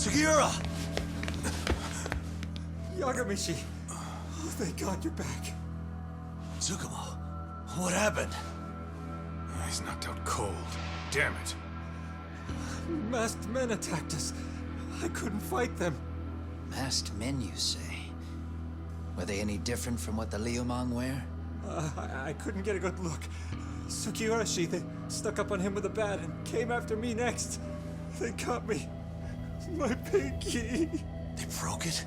Sugiura! Yagamishi! Oh, thank God you're back. Tsukumo, what happened? He's knocked out cold. Damn it. Masked men attacked us. I couldn't fight them. Masked men, you say? Were they any different from what the Liumang wear? I couldn't get a good look. Sugiurashi, they stuck up on him with a bat and came after me next. They got me. My pinky. They broke it?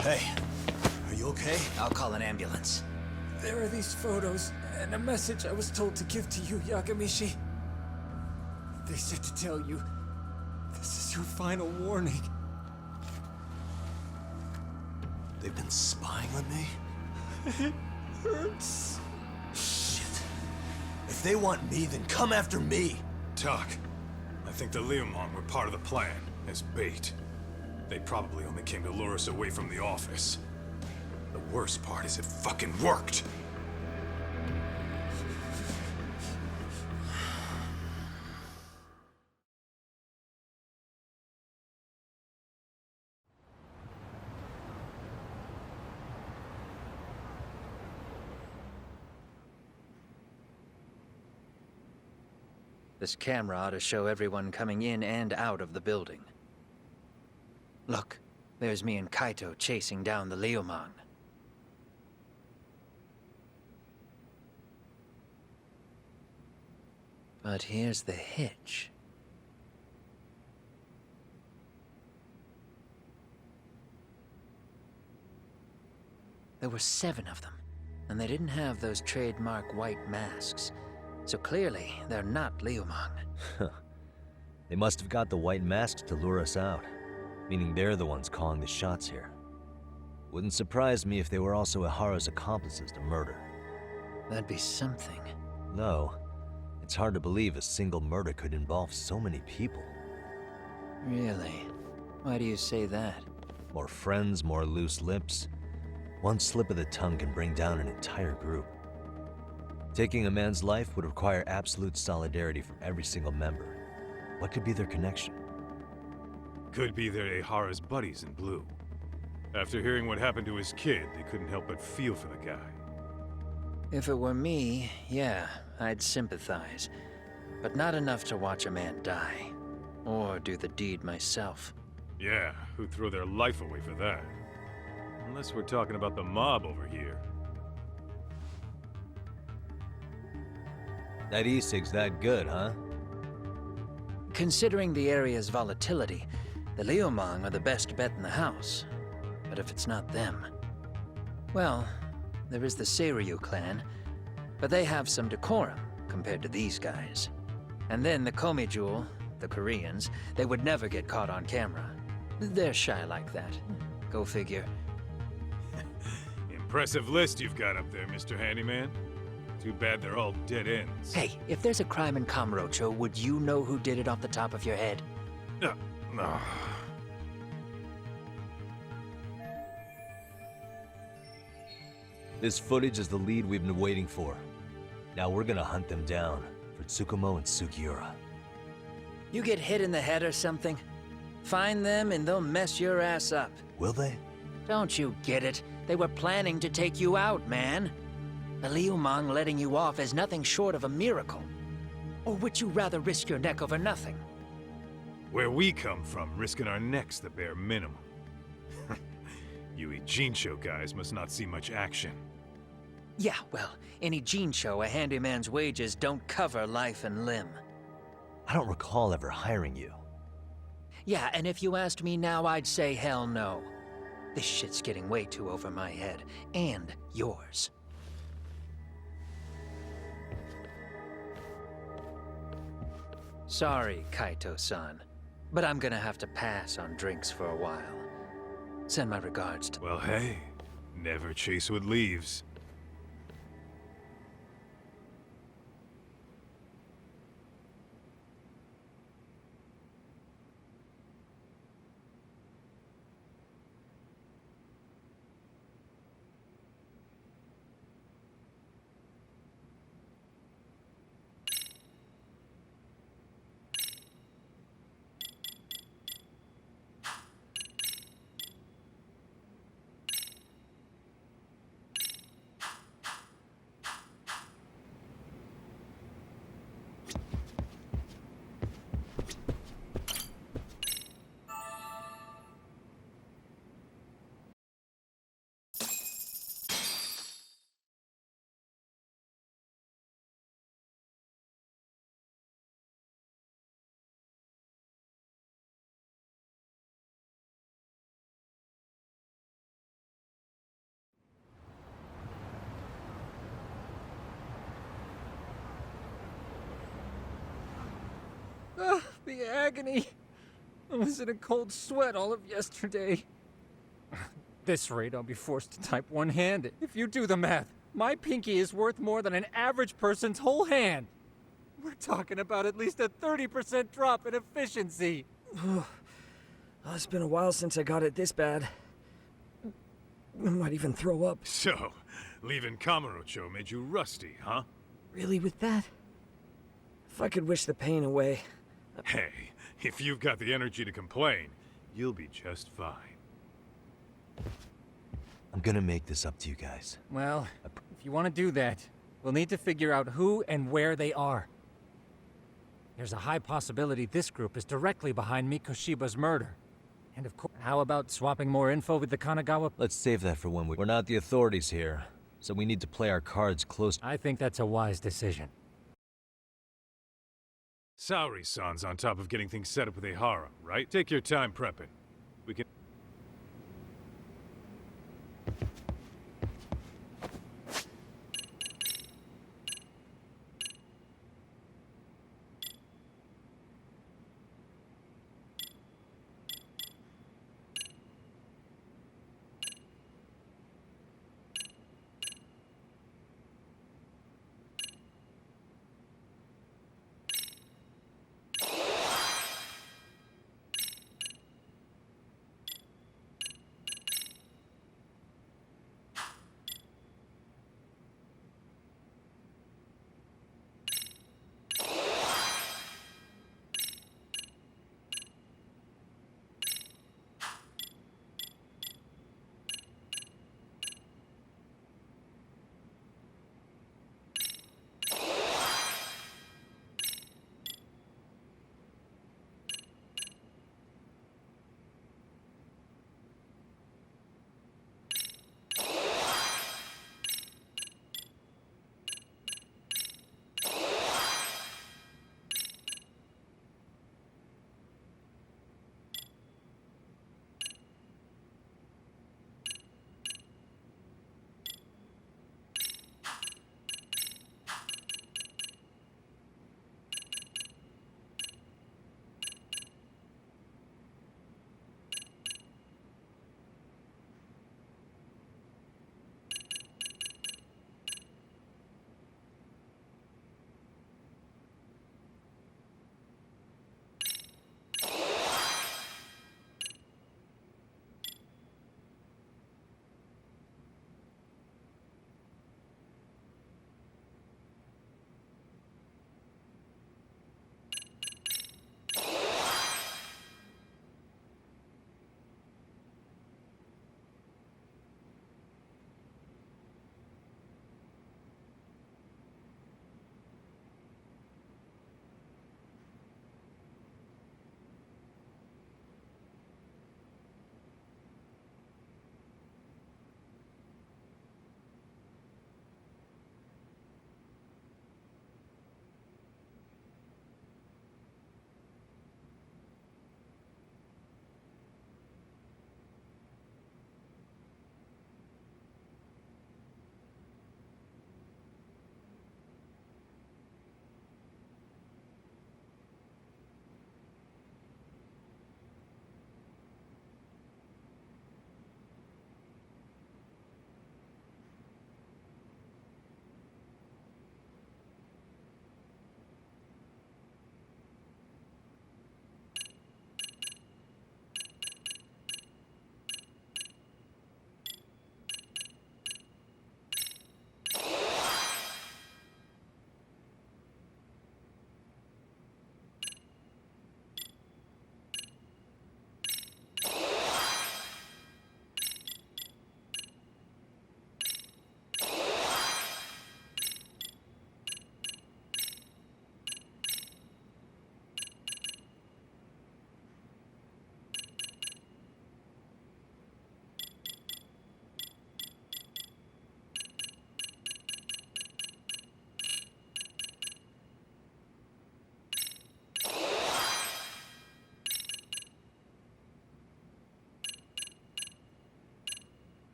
Hey, are you okay? I'll call an ambulance. There are these photos and a message I was told to give to you, Yagamishi. They said to tell you, this is your final warning. They've been spying on me? It hurts. Shit. If they want me, then come after me. Talk. I think the Liumang were part of the plan, as bait. They probably only came to lure us away from the office. The worst part is it fucking worked! This camera ought to show everyone coming in and out of the building. Look, there's me and Kaito chasing down the Liumang. But here's the hitch. There were 7 of them, and they didn't have those trademark white masks. So clearly, they're not Liumang. They must have got the white masks to lure us out, meaning they're the ones calling the shots here. Wouldn't surprise me if they were also Ihara's accomplices to murder. That'd be something. No, it's hard to believe a single murder could involve so many people. Really? Why do you say that? More friends, more loose lips. One slip of the tongue can bring down an entire group. Taking a man's life would require absolute solidarity from every single member. What could be their connection? Could be they're Ihara's buddies in blue. After hearing what happened to his kid, they couldn't help but feel for the guy. If it were me, yeah, I'd sympathize. But not enough to watch a man die. Or do the deed myself. Yeah, who'd throw their life away for that? Unless we're talking about the mob over here. That e-cig's that good, huh? Considering the area's volatility, the Liumang are the best bet in the house. But if it's not them... Well, there is the Seiryu clan, but they have some decorum compared to these guys. And then the Komijul, the Koreans, they would never get caught on camera. They're shy like that. Go figure. Impressive list you've got up there, Mr. Handyman. Too bad they're all dead ends. Hey, if there's a crime in Kamurocho, would you know who did it off the top of your head? No. This footage is the lead we've been waiting for. Now we're gonna hunt them down for Tsukumo and Sugiura. You get hit in the head or something? Find them and they'll mess your ass up. Will they? Don't you get it? They were planning to take you out, man. The Liumang letting you off is nothing short of a miracle. Or would you rather risk your neck over nothing? Where we come from, risking our necks the bare minimum. You Ijincho guys must not see much action. Yeah, well, in Ijincho, a handyman's wages don't cover life and limb. I don't recall ever hiring you. Yeah, and if you asked me now, I'd say hell no. This shit's getting way too over my head. And yours. Sorry, Kaito-san, but I'm gonna have to pass on drinks for a while. Send my regards to... Well, hey, never chase what leaves. The agony. I was in a cold sweat all of yesterday. This rate, I'll be forced to type one-handed. If you do the math, my pinky is worth more than an average person's whole hand. We're talking about at least a 30% drop in efficiency. It's been a while since I got it this bad. I might even throw up. So, leaving Kamurocho made you rusty, huh? Really, with that? If I could wish the pain away. Hey, if you've got the energy to complain, you'll be just fine. I'm gonna make this up to you guys. Well, if you want to do that, we'll need to figure out who and where they are. There's a high possibility this group is directly behind Mikoshiba's murder. And of course, how about swapping more info with the Kanagawa? Let's save that for when we're not the authorities here, so we need to play our cards close. I think that's a wise decision. Saori-san's on top of getting things set up with Ehara, right? Take your time prepping. We can...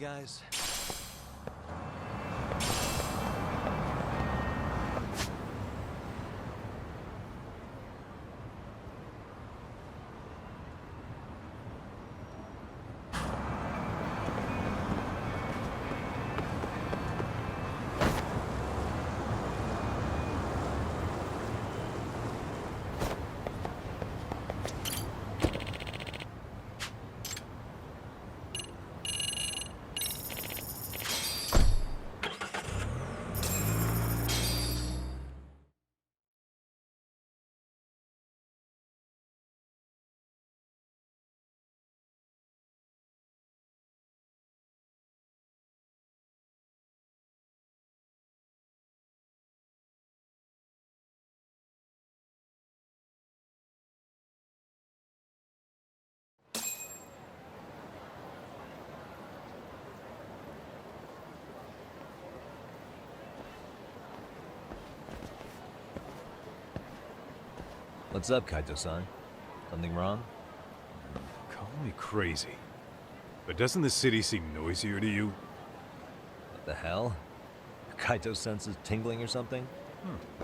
guys. What's up, Kaito-san? Something wrong? Call me crazy, but doesn't the city seem noisier to you? What the hell? Kaito senses tingling or something?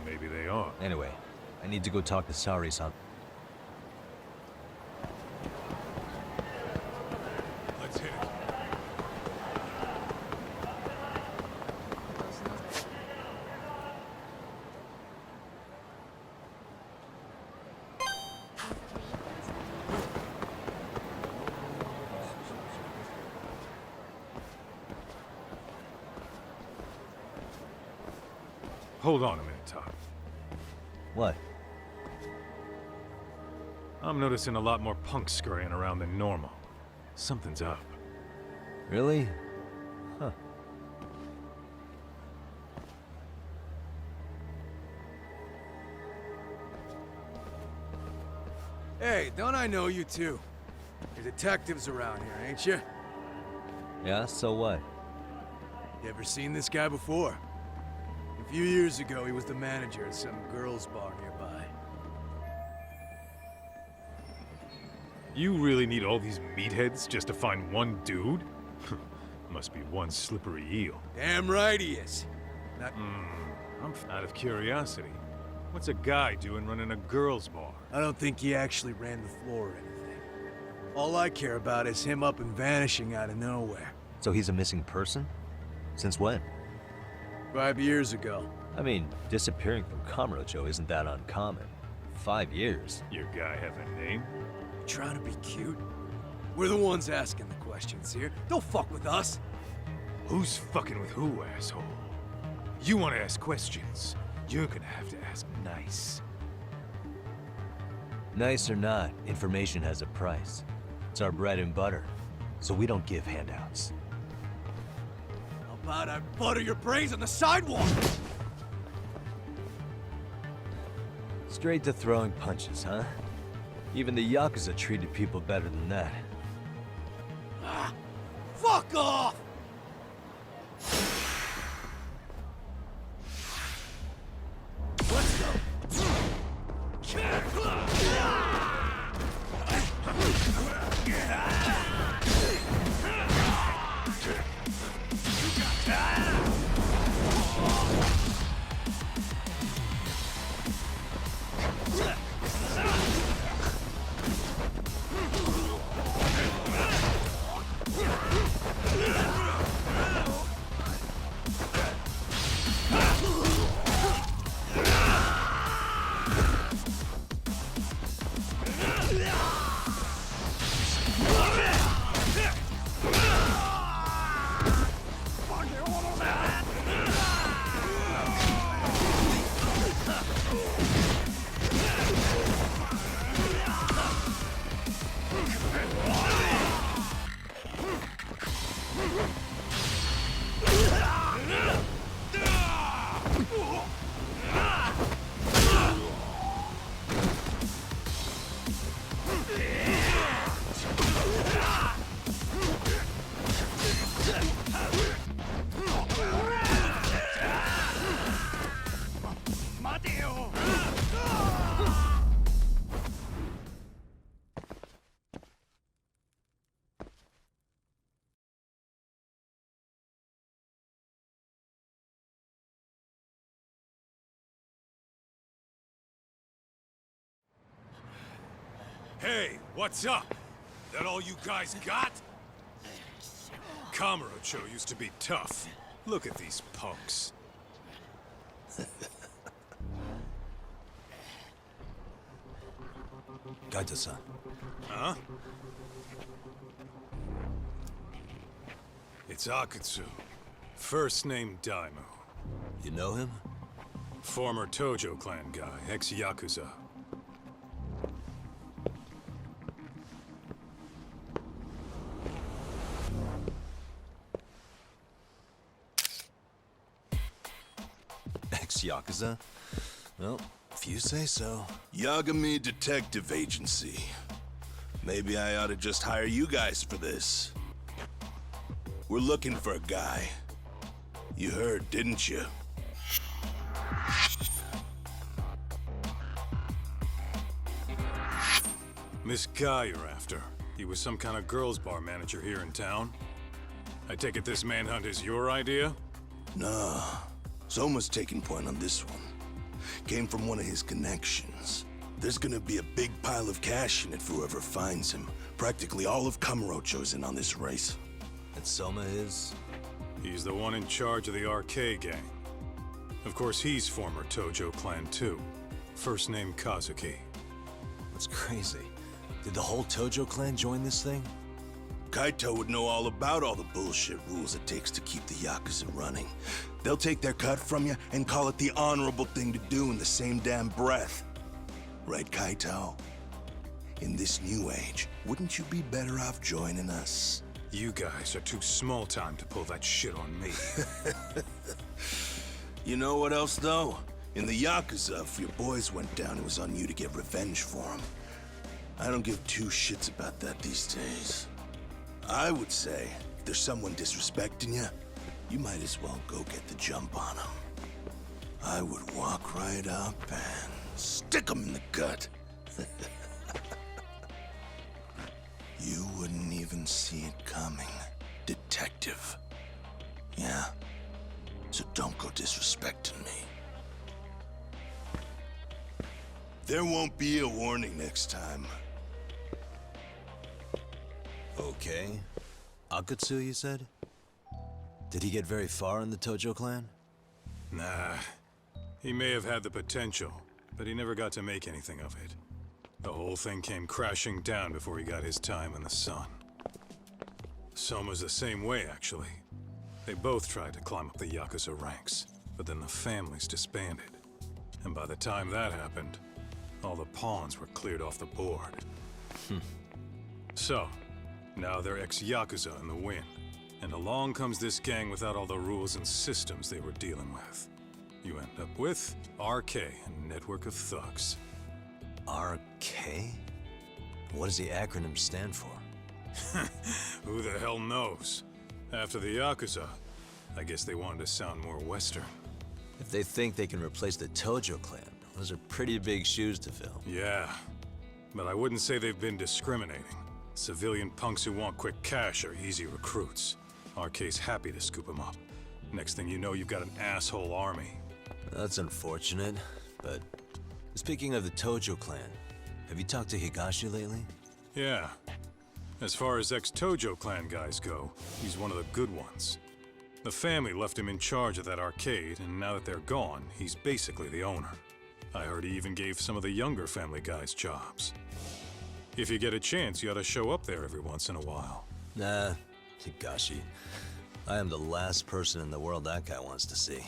Maybe they are. Anyway, I need to go talk to Saori-san. Let's hit it. Hold on a minute, Todd. What? I'm noticing a lot more punks scurrying around than normal. Something's up. Really? Huh. Hey, don't I know you two? You're detectives around here, ain't you? Yeah, so what? You ever seen this guy before? A few years ago, he was the manager at some girls' bar nearby. You really need all these meatheads just to find one dude? Must be one slippery eel. Damn right he is. Not... I'm out of curiosity. What's a guy doing running a girls' bar? I don't think he actually ran the floor or anything. All I care about is him up and vanishing out of nowhere. So he's a missing person? Since when? 5 years ago. I mean, disappearing from Kamurocho isn't that uncommon. 5 years. Your guy have a name? You trying to be cute? We're the ones asking the questions here. Don't fuck with us. Who's fucking with who, asshole? You want to ask questions? You're gonna have to ask nice. Nice or not, information has a price. It's our bread and butter, so we don't give handouts. How about I butter your brains on the sidewalk? Straight to throwing punches, huh? Even the Yakuza treated people better than that. Fuck off! Let's go. Hey, what's up? That all you guys got? Kamurocho used to be tough. Look at these punks. Kaito-san. Huh? It's Akutsu. First name Daimyo. You know him? Former Tojo clan guy, ex-Yakuza. Ex-Yakuza? Well, if you say so. Yagami Detective Agency. Maybe I ought to just hire you guys for this. We're looking for a guy. You heard, didn't you? This guy you're after, he was some kind of girls' bar manager here in town? I take it this manhunt is your idea? Nah. Soma's taking point on this one. Came from one of his connections. There's gonna be a big pile of cash in it for whoever finds him. Practically all of Kamurocho's in on this race. And Soma is? He's the one in charge of the RK gang. Of course, he's former Tojo clan too. First name Kazuki. That's crazy. Did the whole Tojo clan join this thing? Kaito would know all about all the bullshit rules it takes to keep the Yakuza running. They'll take their cut from you and call it the honorable thing to do in the same damn breath. Right, Kaito? In this new age, wouldn't you be better off joining us? You guys are too small time to pull that shit on me. You know what else, though? In the Yakuza, if your boys went down, it was on you to get revenge for them. I don't give two shits about that these days. I would say, if there's someone disrespecting you, you might as well go get the jump on them. I would walk right up and stick them in the gut. You wouldn't even see it coming, detective. Yeah? So don't go disrespecting me. There won't be a warning next time. Okay. Akutsu, you said? Did he get very far in the Tojo clan? Nah. He may have had the potential, but he never got to make anything of it. The whole thing came crashing down before he got his time in the sun. Soma's the same way, actually. They both tried to climb up the Yakuza ranks, but then the families disbanded. And by the time that happened, all the pawns were cleared off the board. So, now they're ex-Yakuza in the wind. And along comes this gang without all the rules and systems they were dealing with. You end up with RK, a network of thugs. RK? What does the acronym stand for? Who the hell knows? After the Yakuza, I guess they wanted to sound more Western. If they think they can replace the Tojo clan, those are pretty big shoes to fill. Yeah, but I wouldn't say they've been discriminating. Civilian punks who want quick cash are easy recruits. RK's happy to scoop them up. Next thing you know, you've got an asshole army. That's unfortunate, but speaking of the Tojo clan, have you talked to Higashi lately? Yeah. As far as ex-Tojo clan guys go, he's one of the good ones. The family left him in charge of that arcade, and now that they're gone, he's basically the owner. I heard he even gave some of the younger family guys jobs. If you get a chance, you ought to show up there every once in a while. Nah, Higashi. I am the last person in the world that guy wants to see.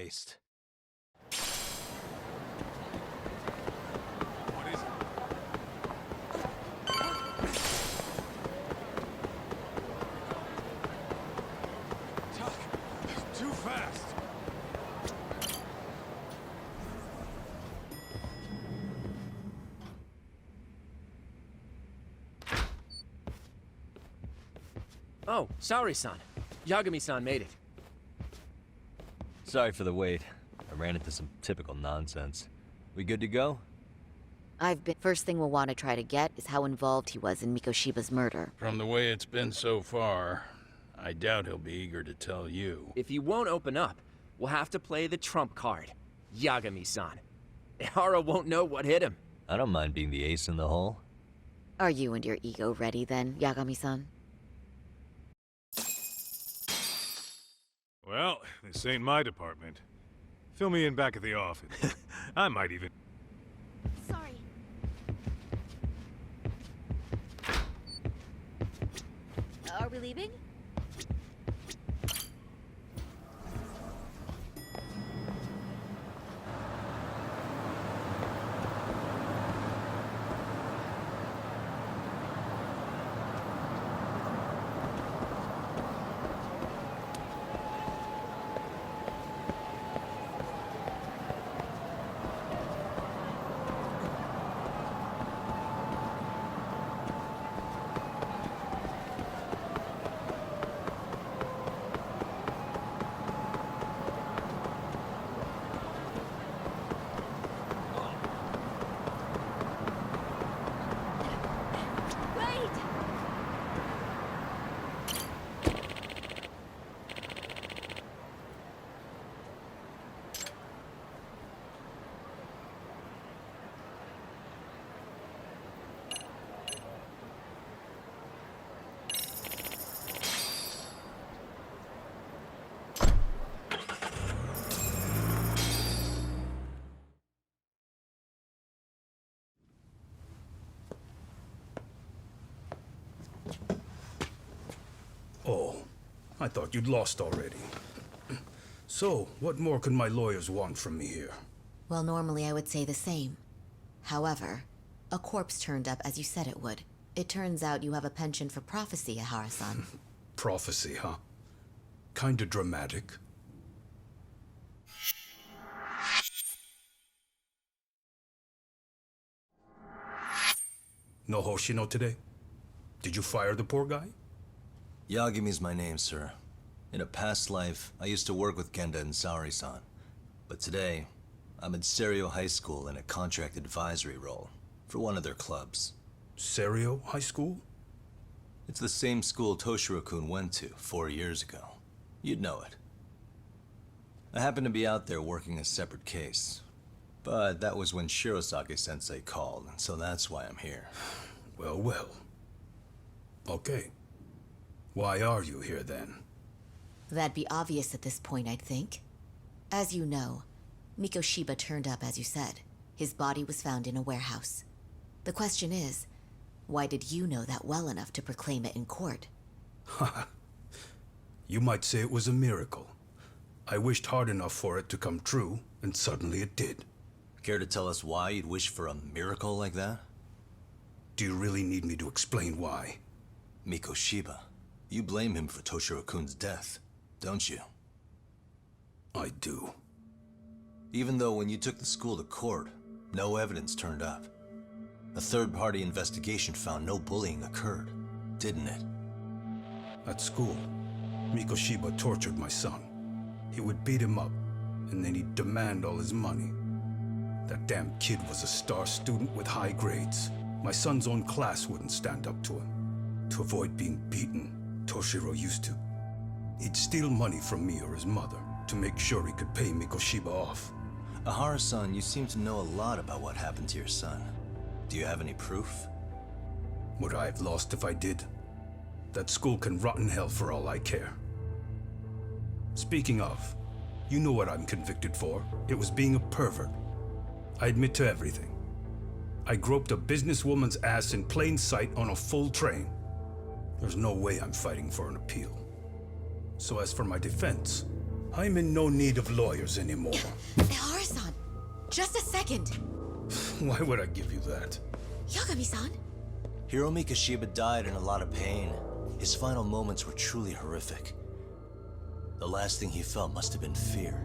waste. What is it? Tuck, too fast. Oh, sorry, son. Yagami-san made it. Sorry for the wait. I ran into some typical nonsense. We good to go? First thing we'll want to try to get is how involved he was in Mikoshiba's murder. From the way it's been so far, I doubt he'll be eager to tell you. If he won't open up, we'll have to play the trump card. Yagami-san. Ehara won't know what hit him. I don't mind being the ace in the hole. Are you and your ego ready then, Yagami-san? Well, this ain't my department. Fill me in back at the office. I might even... Sorry. Are we leaving? Oh, I thought you'd lost already. So, what more could my lawyers want from me here? Well, normally I would say the same. However, a corpse turned up as you said it would. It turns out you have a penchant for prophecy, Ehara-san. Prophecy, huh? Kinda dramatic. No Hoshino today? Did you fire the poor guy? Yagami's my name, sir. In a past life, I used to work with Genda and Saori-san. But today, I'm at Serio High School in a contract advisory role for one of their clubs. Serio High School? It's the same school Toshiro-kun went to 4 years ago. You'd know it. I happened to be out there working a separate case. But that was when Shirosake-sensei called, so that's why I'm here. Well, well. Okay. Why are you here then? That'd be obvious at this point, I'd think. As you know, Mikoshiba turned up as you said. His body was found in a warehouse. The question is, why did you know that well enough to proclaim it in court? You might say it was a miracle. I wished hard enough for it to come true, and suddenly it did. Care to tell us why you'd wish for a miracle like that? Do you really need me to explain why? Mikoshiba. You blame him for Toshiro-kun's death, don't you? I do. Even though when you took the school to court, no evidence turned up. A third-party investigation found no bullying occurred, didn't it? At school, Mikoshiba tortured my son. He would beat him up, and then he'd demand all his money. That damn kid was a star student with high grades. My son's own class wouldn't stand up to him. To avoid being beaten, Toshiro used to. He'd steal money from me or his mother to make sure he could pay Mikoshiba off. Ehara-san, you seem to know a lot about what happened to your son. Do you have any proof? Would I have lost if I did? That school can rot in hell for all I care. Speaking of, you know what I'm convicted for. It was being a pervert. I admit to everything. I groped a businesswoman's ass in plain sight on a full train. There's no way I'm fighting for an appeal. So as for my defense, I'm in no need of lawyers anymore. Ihara-san, just a second. Why would I give you that? Yagami-san? Hiro Mikoshiba died in a lot of pain. His final moments were truly horrific. The last thing he felt must have been fear.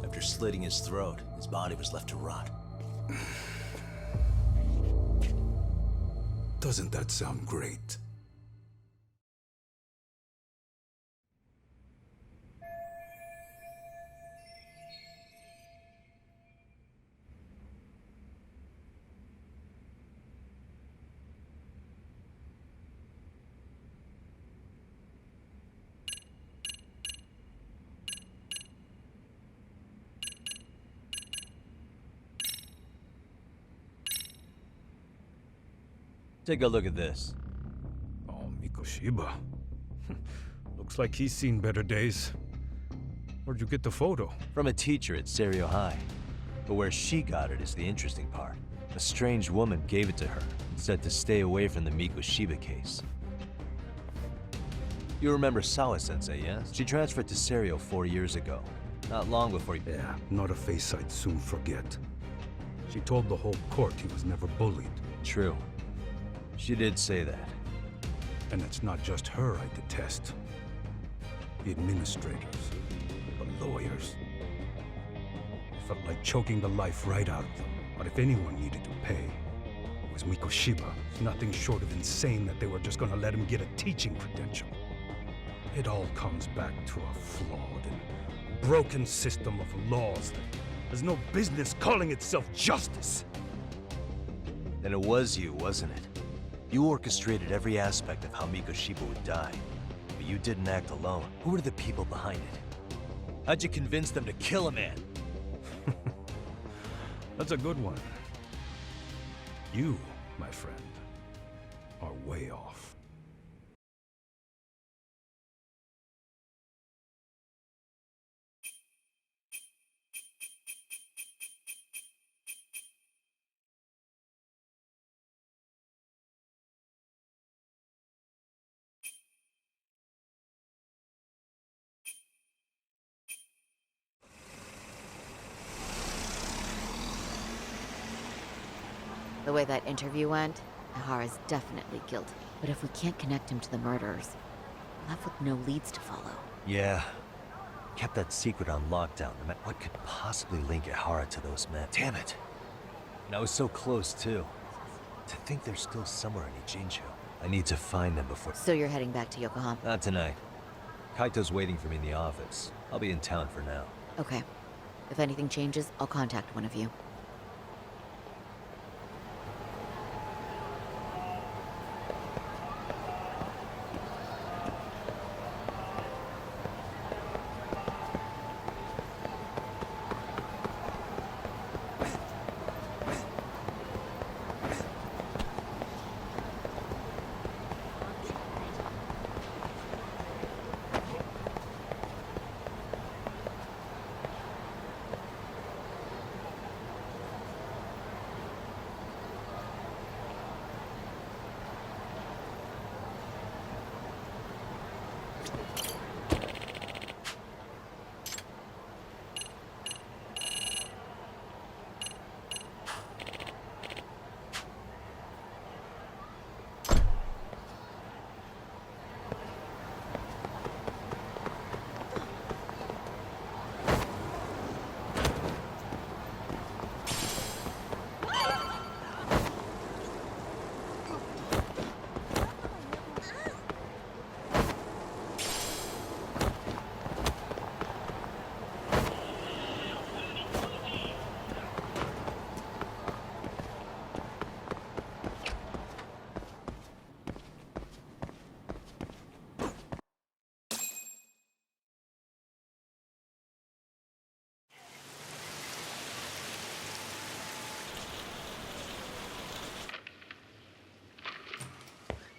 After slitting his throat, his body was left to rot. Doesn't that sound great? Take a look at this. Oh, Mikoshiba. Looks like he's seen better days. Where'd you get the photo? From a teacher at Serio High. But where she got it is the interesting part. A strange woman gave it to her and said to stay away from the Mikoshiba case. You remember Sawa-sensei, yes? She transferred to Serio 4 years ago. Not long before he... Yeah, not a face I'd soon forget. She told the whole court he was never bullied. True. She did say that. And it's not just her I detest. The administrators, the lawyers. It felt like choking the life right out of them. But if anyone needed to pay, it was Mikoshiba. Nothing short of insane that they were just gonna let him get a teaching credential. It all comes back to a flawed and broken system of laws that has no business calling itself justice. Then it was you, wasn't it? You orchestrated every aspect of how Mikoshiba would die. But you didn't act alone. Who were the people behind it? How'd you convince them to kill a man? That's a good one. You, my friend, are way off. The way that interview went, Ihara's definitely guilty. But if we can't connect him to the murderers, we're left with no leads to follow. Yeah. Kept that secret on lockdown, no matter what could possibly link Ihara to those men. Damn it. And I was so close, too. To think they're still somewhere in Ijincho. I need to find them before... So you're heading back to Yokohama? Not tonight. Kaito's waiting for me in the office. I'll be in town for now. Okay. If anything changes, I'll contact one of you.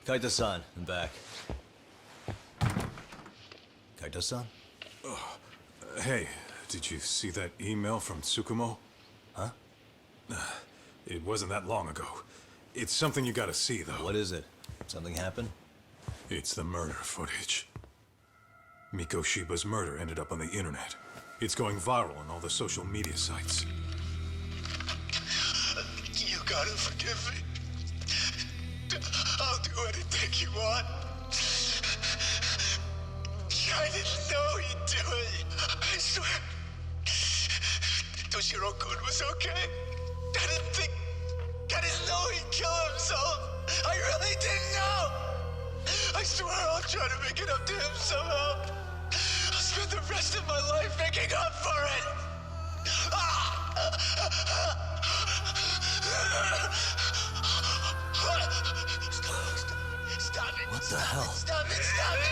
Kaito-san, I'm back. Kaito-san? Hey, did you see that email from Tsukumo? Huh? It wasn't that long ago. It's something you gotta see, though. What is it? Something happened? It's the murder footage. Mikoshiba's murder ended up on the internet. It's going viral on all the social media sites. You gotta forgive me. I'll do anything you want. I didn't know he'd do it. I swear. Toshiro-kun was okay. I didn't know he'd kill himself. I really didn't know. I swear I'll try to make it up to him somehow. I'll spend the rest of my life making up for it. Stop it. What the hell? Stop it. Stop it.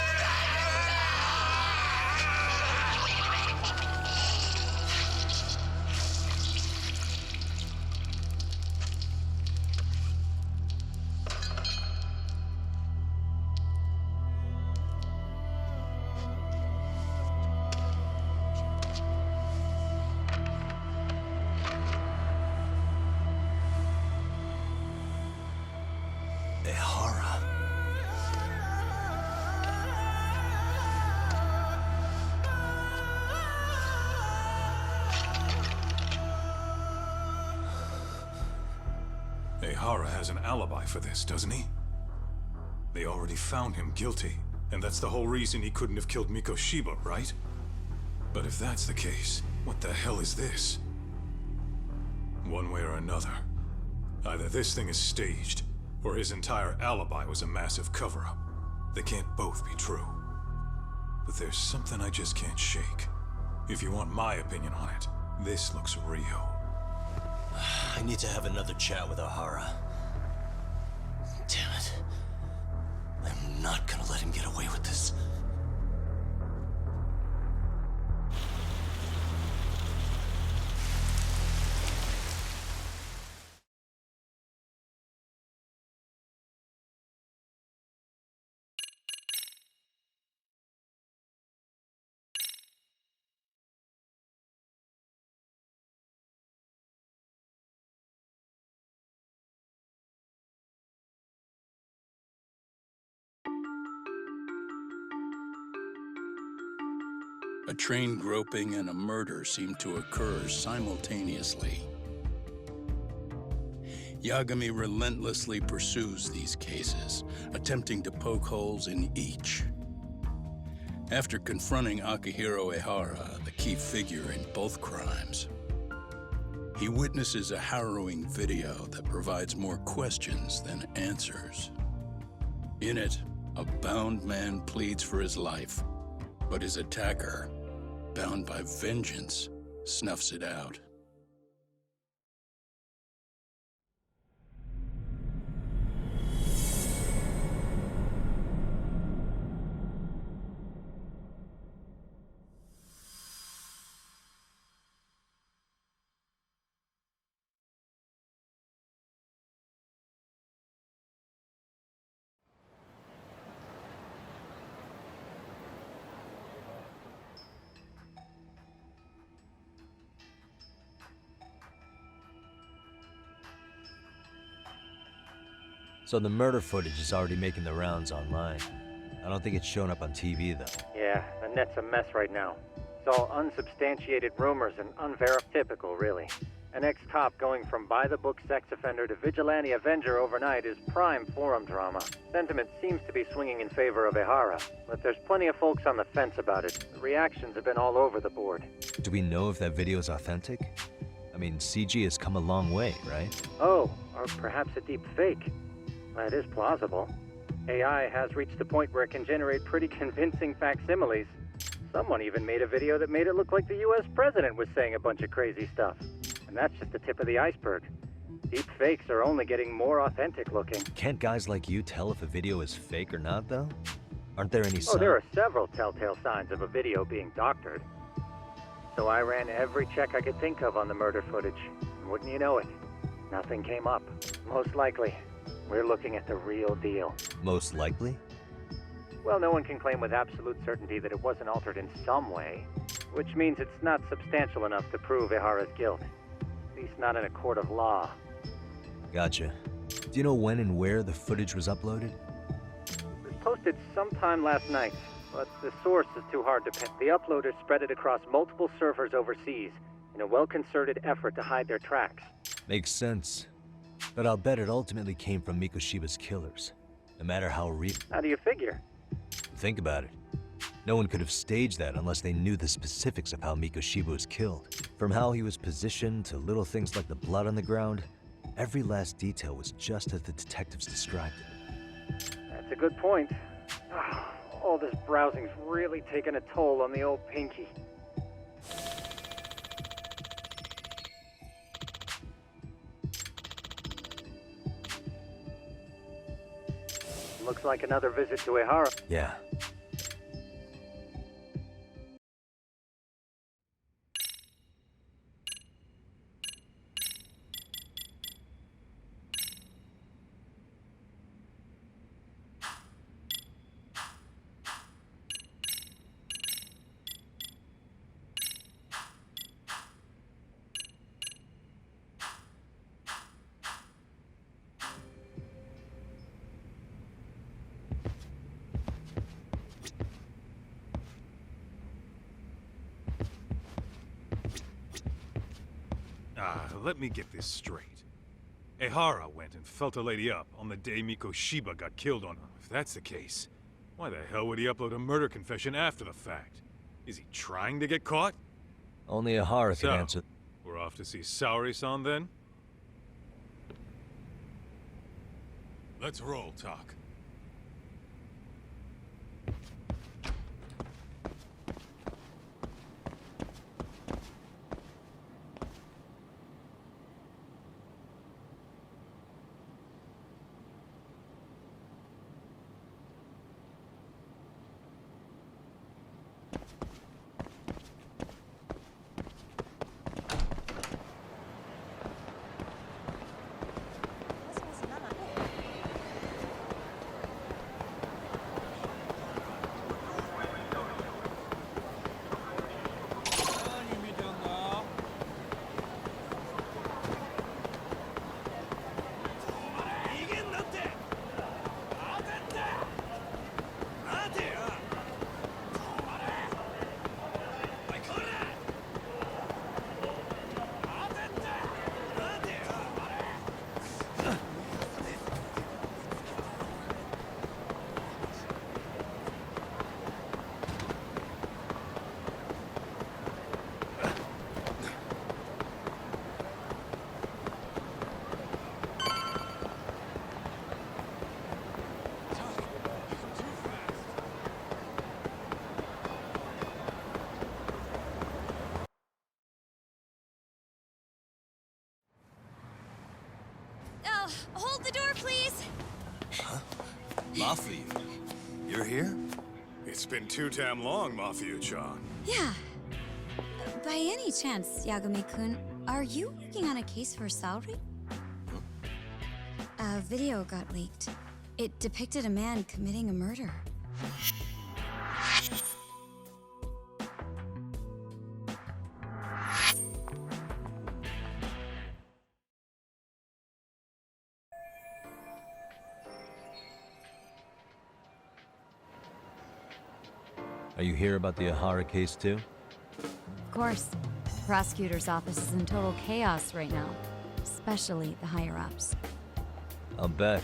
Ehara has an alibi for this, doesn't he? They already found him guilty, and that's the whole reason he couldn't have killed Mikoshiba, right? But if that's the case, what the hell is this? One way or another, either this thing is staged, or his entire alibi was a massive cover-up. They can't both be true. But there's something I just can't shake. If you want my opinion on it, this looks real. I need to have another chat with Ahara. Damn it. I'm not gonna let him get away with this. A train groping and a murder seem to occur simultaneously. Yagami relentlessly pursues these cases, attempting to poke holes in each. After confronting Akihiro Ehara, the key figure in both crimes, he witnesses a harrowing video that provides more questions than answers. In it, a bound man pleads for his life, but his attacker, bound by vengeance, snuffs it out. So the murder footage is already making the rounds online. I don't think it's showing up on TV, though. Yeah, the net's a mess right now. It's all unsubstantiated rumors and typical, really. An ex-cop going from by-the-book sex offender to vigilante avenger overnight is prime forum drama. Sentiment seems to be swinging in favor of Ehara, but there's plenty of folks on the fence about it. The reactions have been all over the board. Do we know if that video is authentic? I mean, CG has come a long way, right? Oh, or perhaps a deep fake. That is plausible. AI has reached the point where it can generate pretty convincing facsimiles. Someone even made a video that made it look like the US president was saying a bunch of crazy stuff. And that's just the tip of the iceberg. Deep fakes are only getting more authentic looking. Can't guys like you tell if a video is fake or not, though? Aren't there any signs? Oh, there are several telltale signs of a video being doctored. So I ran every check I could think of on the murder footage. And wouldn't you know it, nothing came up. Most likely, we're looking at the real deal. Most likely? Well, no one can claim with absolute certainty that it wasn't altered in some way, which means it's not substantial enough to prove Ehara's guilt. At least not in a court of law. Gotcha. Do you know when and where the footage was uploaded? It was posted sometime last night. but the source is too hard to pin. The uploaders spread it across multiple servers overseas in a well-concerted effort to hide their tracks. Makes sense. But I'll bet it ultimately came from Mikoshiba's killers. No matter how real. How do you figure? Think about it. No one could have staged that unless they knew the specifics of how Mikoshiba was killed. From how he was positioned to little things like the blood on the ground, every last detail was just as the detectives described it. That's a good point. All this browsing's really taken a toll on the old pinky. Looks like another visit to Ehara. Yeah. Let me get this straight. Ehara went and felt a lady up on the day Mikoshiba got killed on her. If that's the case, why the hell would he upload a murder confession after the fact? Is he trying to get caught? Only Ehara can answer. We're off to see Saori-san then? Let's roll, Talk. Hold the door, please! Huh? Mafia, you're here? It's been too damn long, Mafia-chan. Yeah. By any chance, Yagami-kun, are you working on a case for Saori? A video got leaked. It depicted a man committing a murder. Are you here about the Ehara case too? Of course. The prosecutor's office is in total chaos right now. Especially the higher-ups. I'll bet.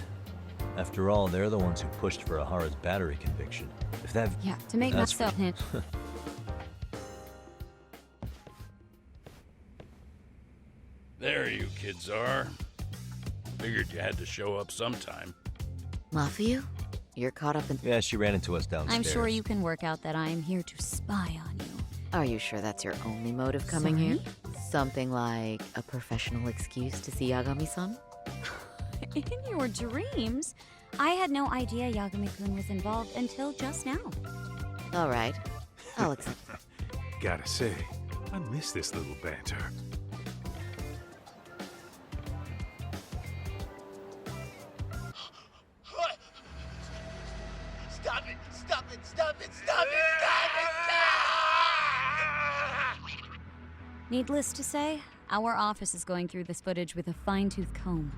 After all, they're the ones who pushed for Ahara's battery conviction. If that... Yeah, to make myself hint. There you kids are. Figured you had to show up sometime. Mafia? You're caught up in... Yeah, she ran into us downstairs. I'm sure you can work out that I'm here to spy on you. Are you sure that's your only motive coming here? Something like a professional excuse to see Yagami-san? In your dreams? I had no idea Yagami-kun was involved until just now. All right. I'll accept. Gotta say, I miss this little banter. Stop it! Stop it! Stop it! Stop it! Stop it! Needless to say, our office is going through this footage with a fine-tooth comb.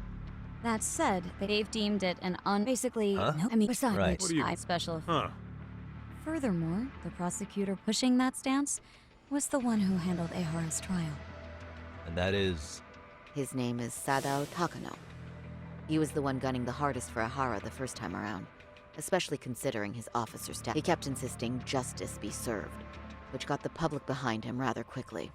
That said, they've deemed it an basically, Huh? no, I mean, besides Right. which I special. Huh. Furthermore, the prosecutor pushing that stance was the one who handled Ehara's trial. And that is... His name is Sadao Takano. He was the one gunning the hardest for Ehara the first time around, especially considering his officer staff. He kept insisting justice be served, which got the public behind him rather quickly.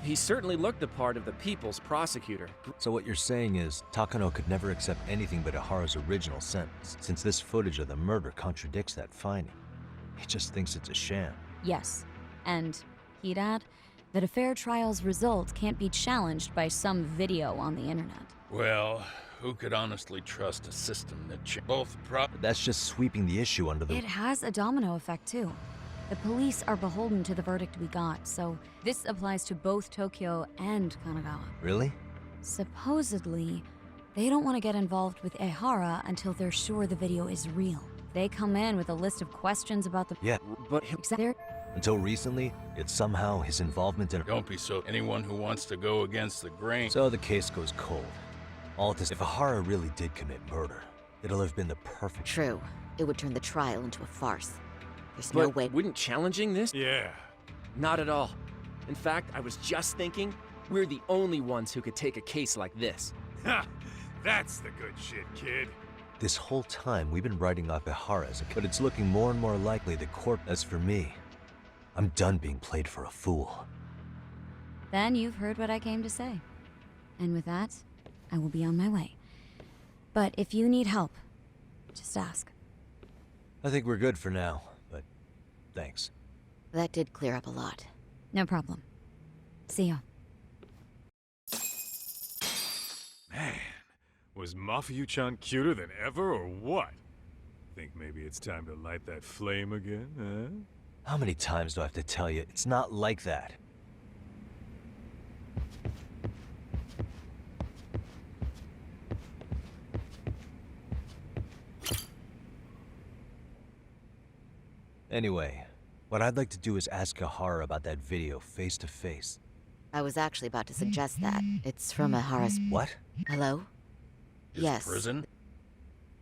He certainly looked the part of the people's prosecutor. So what you're saying is, Takano could never accept anything but Ehara's original sentence, since this footage of the murder contradicts that finding. He just thinks it's a sham. Yes, and he'd add that a fair trial's result can't be challenged by some video on the internet. Well, who could honestly trust a system that both But that's just sweeping the issue under the... It has a domino effect, too. The police are beholden to the verdict we got, so this applies to both Tokyo and Kanagawa. Really? Supposedly, they don't want to get involved with Ehara until they're sure the video is real. They come in with a list of questions about the... Yeah. But Until recently, it's somehow his involvement in... Don't be so... Anyone who wants to go against the grain... So the case goes cold. All this... If Ehara really did commit murder, it'll have been the perfect... True. It would turn the trial into a farce. There's but no way... wouldn't challenging this? Yeah. Not at all. In fact, I was just thinking, we're the only ones who could take a case like this. Ha! That's the good shit, kid. This whole time, we've been writing off Ehara as a... But it's looking more and more likely the court... As for me, I'm done being played for a fool. Then you've heard what I came to say. And with that, I will be on my way. But if you need help, just ask. I think we're good for now, but thanks. That did clear up a lot. No problem. See ya. Man, was Mafuyu-chan cuter than ever, or what? Think maybe it's time to light that flame again, huh? How many times do I have to tell you? It's not like that. Anyway, what I'd like to do is ask Ehara about that video face to face. I was actually about to suggest that. It's from Ehara's... What? Hello? His Yes. prison?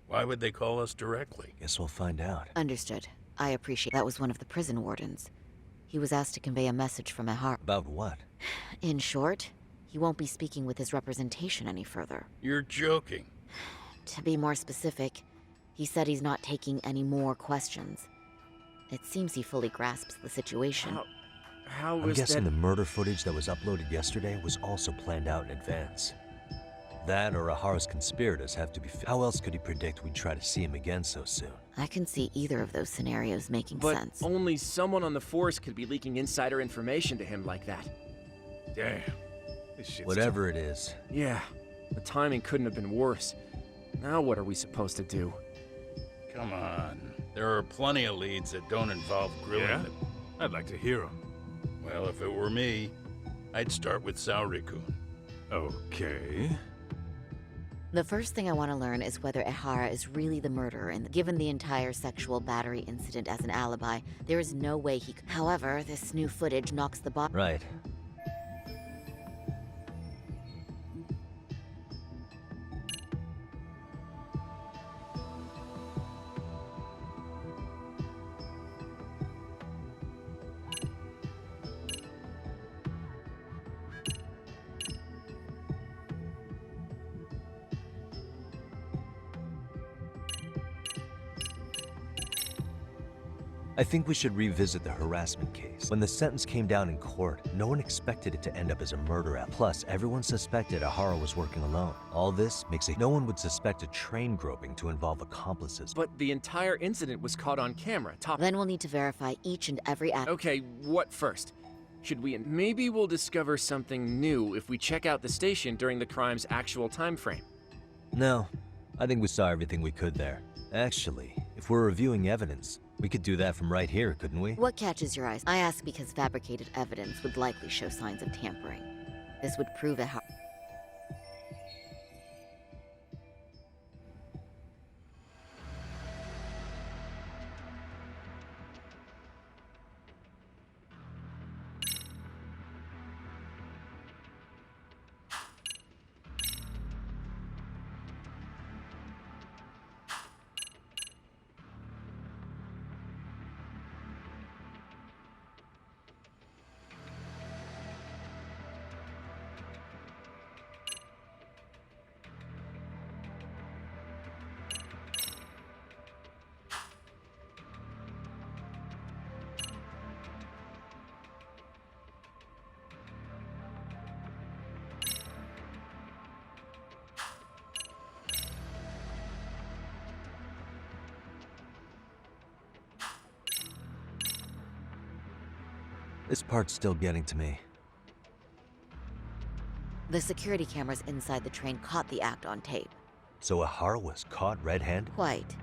Why would they call us directly? Guess we'll find out. Understood. I appreciate that was one of the prison wardens. He was asked to convey a message from Ehara. About what? In short, he won't be speaking with his representation any further. You're joking. To be more specific, he said he's not taking any more questions. It seems he fully grasps the situation. How I'm was guessing that... the murder footage that was uploaded yesterday was also planned out in advance. That or Ehara's conspirators have to be... How else could he predict we'd try to see him again so soon? I can see either of those scenarios making But sense. only someone on the force could be leaking insider information to him like that. Damn. This shit's Whatever it is. Yeah, the timing couldn't have been worse. Now what are we supposed to do? Come on. There are plenty of leads that don't involve grilling Yeah? the... I'd like to hear him. Well, if it were me, I'd start with Saori-kun. Okay. The first thing I want to learn is whether Ehara is really the murderer, and given the entire sexual battery incident as an alibi, there is no way he could. However, this new footage knocks the bottom. Right. I think we should revisit the harassment case. When the sentence came down in court, no one expected it to end up as a murder app. Plus, everyone suspected Ehara was working alone. All this makes it... No one would suspect a train groping to involve accomplices. But the entire incident was caught on camera. Then we'll need to verify each and every act. Okay, what first? Should we... Maybe we'll discover something new if we check out the station during the crime's actual time frame. No, I think we saw everything we could there. Actually, if we're reviewing evidence, we could do that from right here, couldn't we? What catches your eyes? I ask because fabricated evidence would likely show signs of tampering. This would prove Ehara. This part's still getting to me. The security cameras inside the train caught the act on tape. So Ihara was caught red-handed? Quite.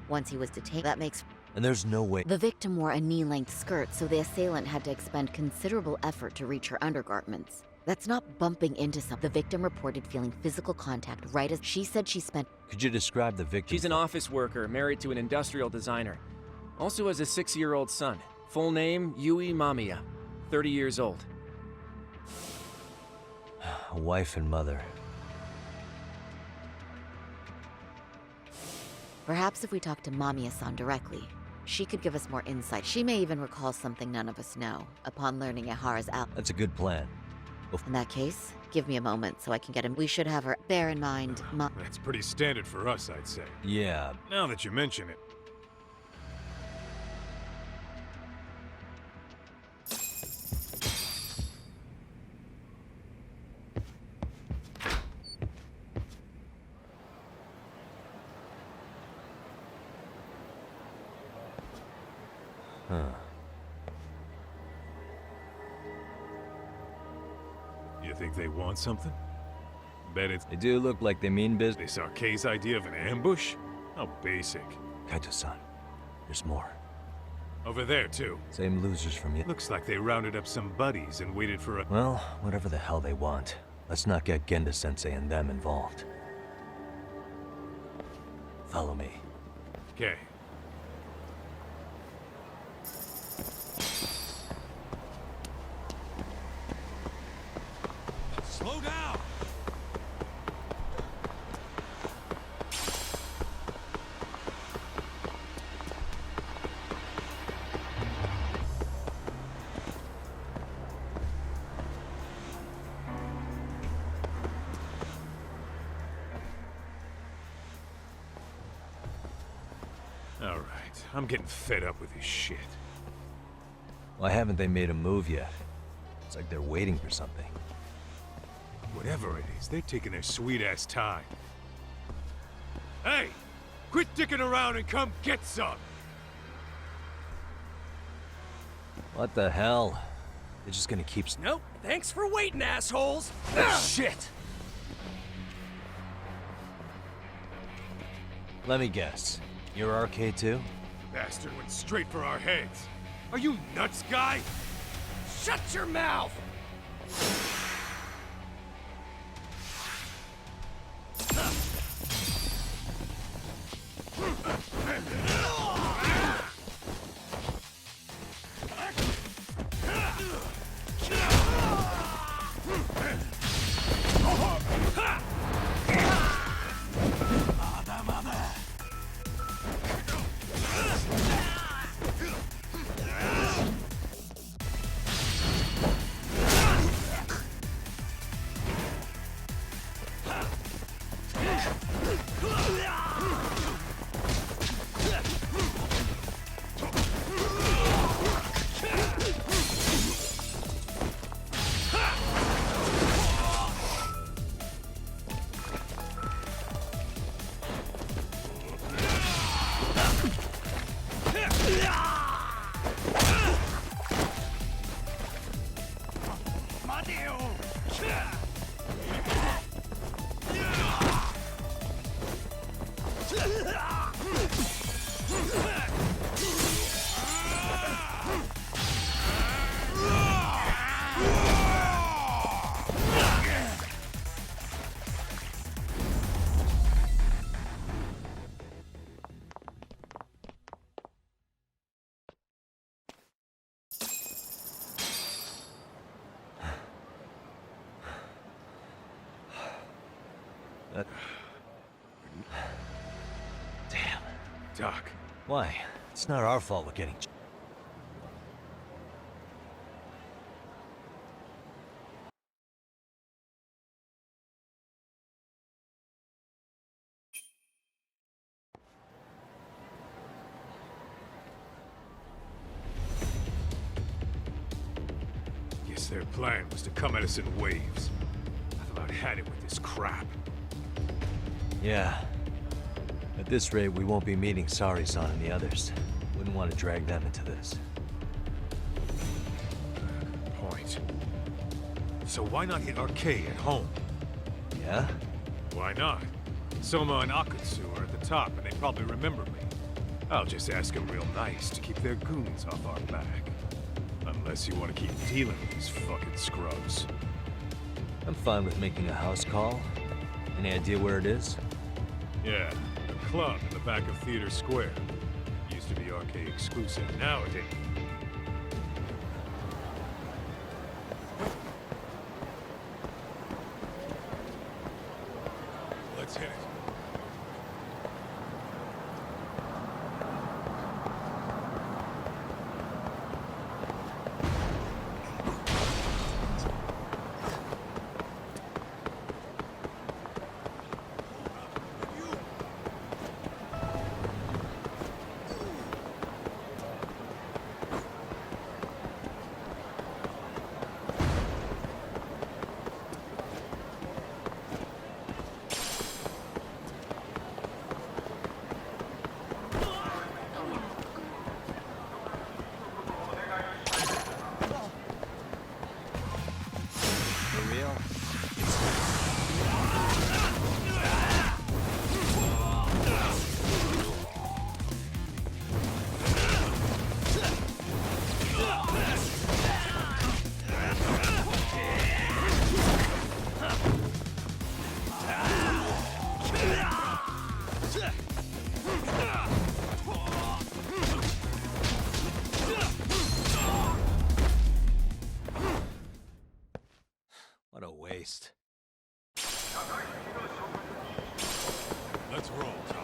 Once he was detained, that makes... And there's no way... The victim wore a knee-length skirt, so the assailant had to expend considerable effort to reach her undergarments. That's not bumping into something. The victim reported feeling physical contact right as she said she spent... Could you describe the victim? She's an office worker, married to an industrial designer. Also has a 6-year-old son. Full name, Yui Mamiya. 30 years old. A wife and mother. Perhaps if we talk to Mamiya-san directly, she could give us more insight. She may even recall something none of us know, upon learning Ihara's out. That's a good plan. In that case, give me a moment so I can get him. We should have her. Bear in mind, That's pretty standard for us, I'd say. Yeah. Now that you mention it. Huh. You think they want something? Bet it's... They do look like they mean business. They saw Kei's idea of an ambush? How basic. Kaito-san, there's more. Over there, too. Same losers from you. Looks like they rounded up some buddies and waited for a... Well, whatever the hell they want. Let's not get Genda-sensei and them involved. Follow me. Okay. Slow down! All right, I'm getting fed up with this shit. Why haven't they made a move yet? It's like they're waiting for something. Whatever it is, they're taking their sweet-ass time. Hey! Quit dicking around and come get some! What the hell? They're just gonna keep... Nope. Thanks for waiting, assholes. Shit! Let me guess. You're RK too? Bastard went straight for our heads. Are you nuts, guy? Shut your mouth! Damn. Doc. Why? It's not our fault we're getting... Guess their plan was to come at us in waves. I've about had it with this crap. Yeah. At this rate, we won't be meeting Sari-san and the others. Wouldn't want to drag them into this. So why not hit Arcade at home? Yeah? Why not? Soma and Akutsu are at the top, and they probably remember me. I'll just ask them real nice to keep their goons off our back. Unless you want to keep dealing with these fucking scrubs. I'm fine with making a house call. Any idea where it is? Yeah, a club in the back of Theater Square. Used to be Arcade exclusive, now it ain't. Let's hit it. For real? What a waste. Let's roll, Tom.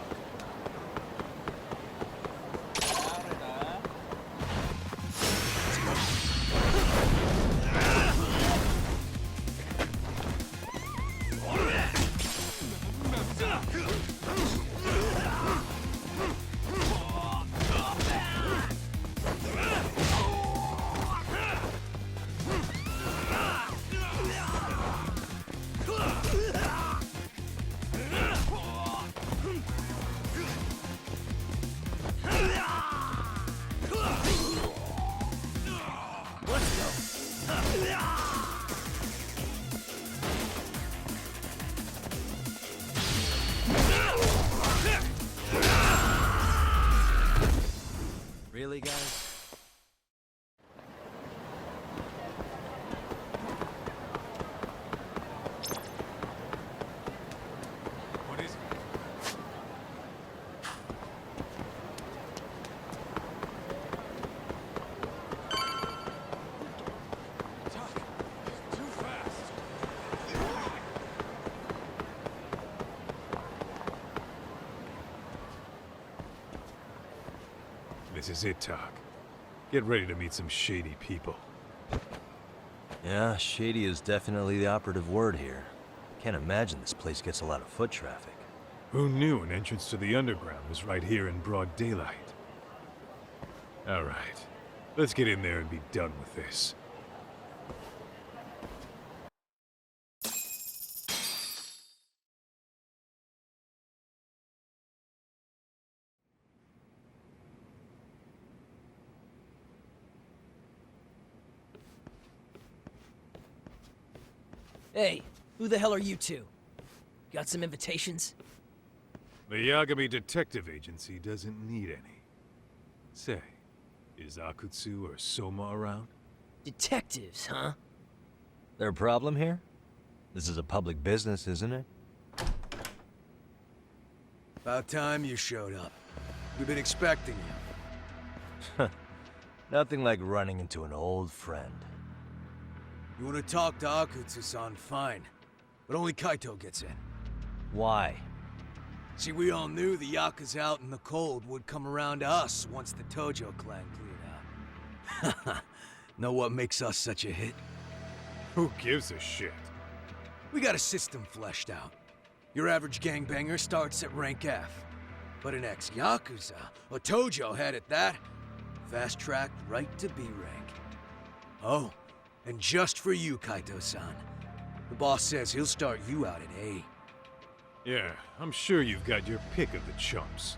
Really, guys? What is it? Tuck, too fast. This is it, Tuck. Get ready to meet some shady people. Yeah, shady is definitely the operative word here. Can't imagine this place gets a lot of foot traffic. Who knew an entrance to the underground was right here in broad daylight? All right, let's get in there and be done with this. Hey, who the hell are you two? Got some invitations? The Yagami Detective Agency doesn't need any. Say, is Akutsu or Soma around? Detectives, huh? There a problem here? This is a public business, isn't it? About time you showed up. We've been expecting you. Nothing like running into an old friend. You want to talk to Akutsu-san, fine. But only Kaito gets in. Why? See, we all knew the Yakuza out in the cold would come around to us once the Tojo clan cleared out. Know what makes us such a hit? Who gives a shit? We got a system fleshed out. Your average gangbanger starts at rank F. But an ex-Yakuza, a Tojo head at that, fast-tracked right to B rank. Oh, and just for you, Kaito-san. The boss says he'll start you out at A. Yeah, I'm sure you've got your pick of the chumps.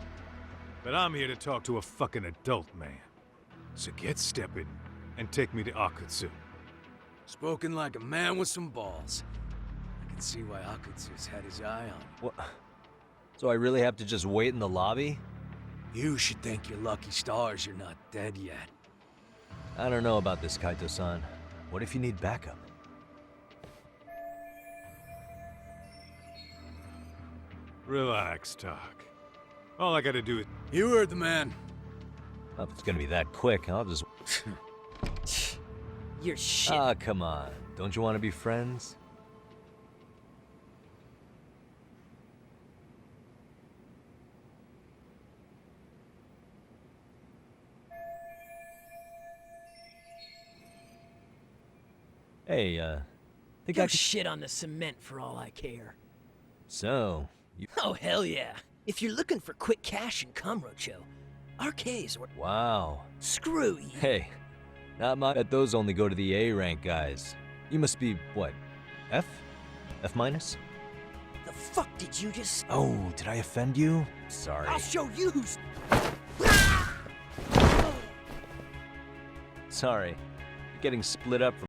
But I'm here to talk to a fucking adult man. So get stepping and take me to Akutsu. Spoken like a man with some balls. I can see why Akutsu's had his eye on you. What? So I really have to just wait in the lobby? You should thank your lucky stars you're not dead yet. I don't know about this, Kaito-san. What if you need backup? Relax, Doc. All I gotta do is... You heard the man. Well, if it's gonna be that quick, I'll just... You're shit. Ah, come on. Don't you want to be friends? Hey, think I Go could... shit on the cement for all I care. So, you... Oh, hell yeah. If you're looking for quick cash in Kamurocho, arcades were... Wow. Screw you. Hey, not my... Bet those only go to the A rank guys. You must be, what, F? F minus? The fuck did you just... Oh, did I offend you? Sorry. I'll show you who's... Sorry. You're getting split up from...